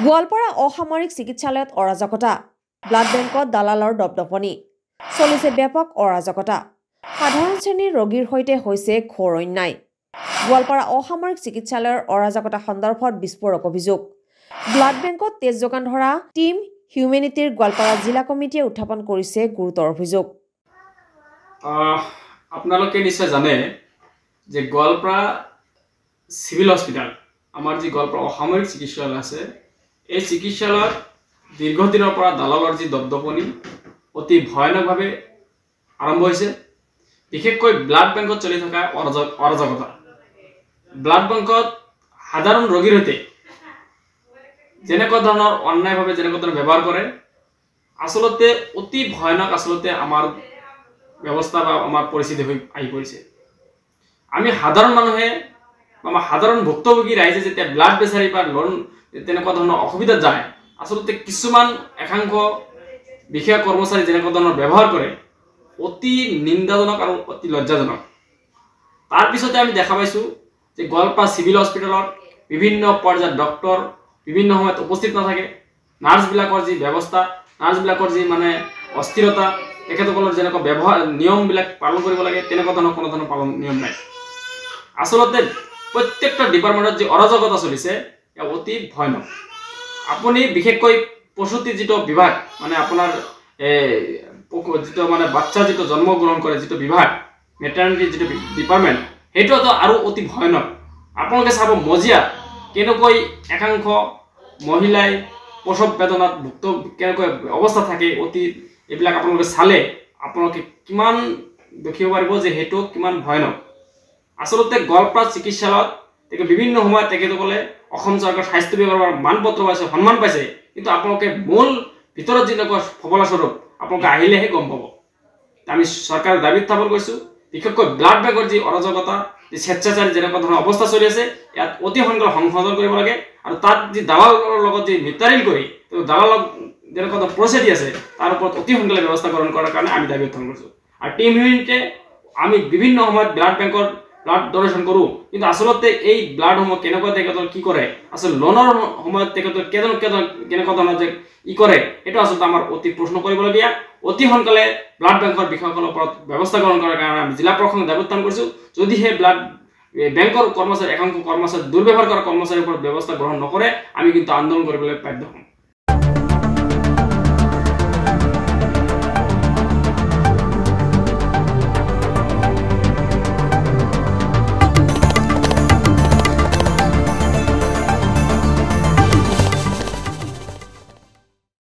গোৱালপাৰা অসামৰিক চিকিৎসালয়ত অৰাজকতা, ব্লাড বেংকত দালালৰ দপদপনি, চলিছে ব্যাপক অৰাজকতা। সাধাৰণ শ্ৰেণীৰ ৰোগীৰ সৈতে হৈছে ঘোৰ অন্যায়। গোৱালপাৰা অসামৰিক চিকিৎসালয়ৰ অৰাজকতা সন্দৰ্ভত বিস্ফোৰক অভিযোগ। ব্লাড বেংকত তেজ যোগান ধৰা টিম হিউমেনিটিৰ গোৱালপাৰা জিলা কমিটিয়ে উত্থাপন কৰিছে গুৰুতৰ অভিযোগ। আপোনালোকে নিশ্চয় জানে যে গোৱালপাৰা চিভিল হস্পিটাল, আমাৰ যি গোৱালপাৰা অসামৰিক চিকিৎসালয় আছে, এই চিকিৎসালয়ত দীৰ্ঘদিনৰ পৰা দালালৰ যি দপদপনি অতি ভয়ানকভাৱে আৰম্ভ হৈছে। বিশেষকৈ ব্লাড বেংকত চলি থকা অৰাজকতা। ব্লাড বেংকত সাধাৰণ ৰোগীৰ সৈতে যেনেকুৱা ধৰণৰ অন্যায়ভাৱে যেনেকুৱা ধৰণৰ ব্যৱহাৰ কৰে, আচলতে অতি ভয়ানক আমাৰ ব্যৱস্থা বা আমাৰ পৰিস্থিতি হৈ আহি পৰিছে। আমি সাধাৰণ মানুহে বা সাধাৰণ ভুক্তভোগী ৰাইজে যেতিয়া ব্লাড বিচাৰি বা লোন তেনেকুৱা ধৰণৰ অসুবিধাত যায়, আচলতে কিছুমান একাংশ বিষয়া কৰ্মচাৰী যেনেকুৱা ধৰণৰ ব্যৱহাৰ কৰে, অতি নিন্দাজনক আৰু অতি লজ্জাজনক। তাৰপিছতে আমি দেখা পাইছোঁ যে গোৱালপাৰা চিভিল হস্পিটেলত বিভিন্ন পৰ্যায়ত ডক্টৰ বিভিন্ন সময়ত উপস্থিত নাথাকে। নাৰ্ছবিলাকৰ যি ব্যৱস্থা, নাৰ্ছবিলাকৰ যি অস্থিৰতা, তেখেতসকলৰ যেনেকুৱা ব্যৱহাৰ নিয়মবিলাক পালন কৰিব লাগে, তেনেকুৱা ধৰণৰ কোনো ধৰণৰ নিয়ম নাই। আচলতে প্ৰত্যেকটা ডিপাৰ্টমেণ্টত যি অৰাজকতা চলিছে, এয়া অতি ভয়ানক। আপুনি বিশেষকৈ প্ৰসূতি যিটো বিভাগ, আপোনাৰ যিটো বাচ্চা যিটো জন্মগ্ৰহণ কৰে যিটো বিভাগ, মেটাৰনিটি যিটো ডিপাৰ্টমেণ্ট, সেইটোতো আৰু অতি ভয়ানক। আপোনালোকে চাব মজিয়া কেনেকৈ একাংশ মহিলাই প্ৰসৱ বেদনাত ভুক্ত কেনেকৈ অৱস্থা থাকে, অতি এইবিলাক আপোনালোকে চালে আপোনালোকে কিমান দেখিব পাৰিব যে সেইটো কিমান ভয়ানক। আচলতে গোৱালপাৰা চিকিৎসালয়ত বিভিন্ন সময়ত তেখেতসকলে অসম চৰকাৰৰ স্বাস্থ্য বিভাগৰ মানপত্ৰ পাইছে, সন্মান পাইছে, কিন্তু আপোনালোকে মূল ভিতৰত যেনেকুৱা ফবলাস্বৰূপ আপোনালোকে আহিলেহে গম পাব। আমি চৰকাৰৰ দাবী উত্থাপন কৰিছোঁ, বিশেষকৈ ব্লাড বেংকৰ যি অৰাজকতা, যি স্বেচ্ছাচাৰী যেনেকুৱা ধৰণৰ অৱস্থা চলি আছে, ইয়াত অতি সোনকালে সংশোধন কৰিব লাগে। আৰু তাত যি দালালৰ লগত যি মিটাৰিল কৰি দালালক যেনেকুৱা ধৰণৰ প্ৰচেডি আছে, তাৰ ওপৰত অতি সোনকালে ব্যৱস্থা গ্ৰহণ কৰাৰ কাৰণে আমি দাবী উত্থাপন কৰিছোঁ। আৰু টিম হিউমেনিটিয়ে আমি বিভিন্ন সময়ত ব্লাড বেংকৰ ব্লাড ডনেশ্যন কৰোঁ, কিন্তু আচলতে এই ব্লাডসমূহ কেনেকুৱা তেখেতৰ কি কৰে, আচলতে লোনৰ সময়ত তেখেতৰ কেনেকুৱা ধৰণৰ যে কৰে, সেইটো আচলতে আমাৰ অতি প্ৰশ্ন কৰিবলগীয়া। অতি সোনকালে ব্লাড বেংকৰ বিষয়সকলৰ ওপৰত ব্যৱস্থা গ্ৰহণ কৰাৰ কাৰণে আমি জিলা প্ৰশাসনক দাবী উত্থাপন কৰিছোঁ। যদিহে ব্লাড বেংকৰ কৰ্মচাৰী একাংশ কৰ্মচাৰী দুৰ্ব্যৱহাৰ কৰা কৰ্মচাৰীৰ ওপৰত ব্যৱস্থা গ্ৰহণ নকৰে, আমি কিন্তু আন্দোলন কৰিবলৈ বাধ্য হ'ম।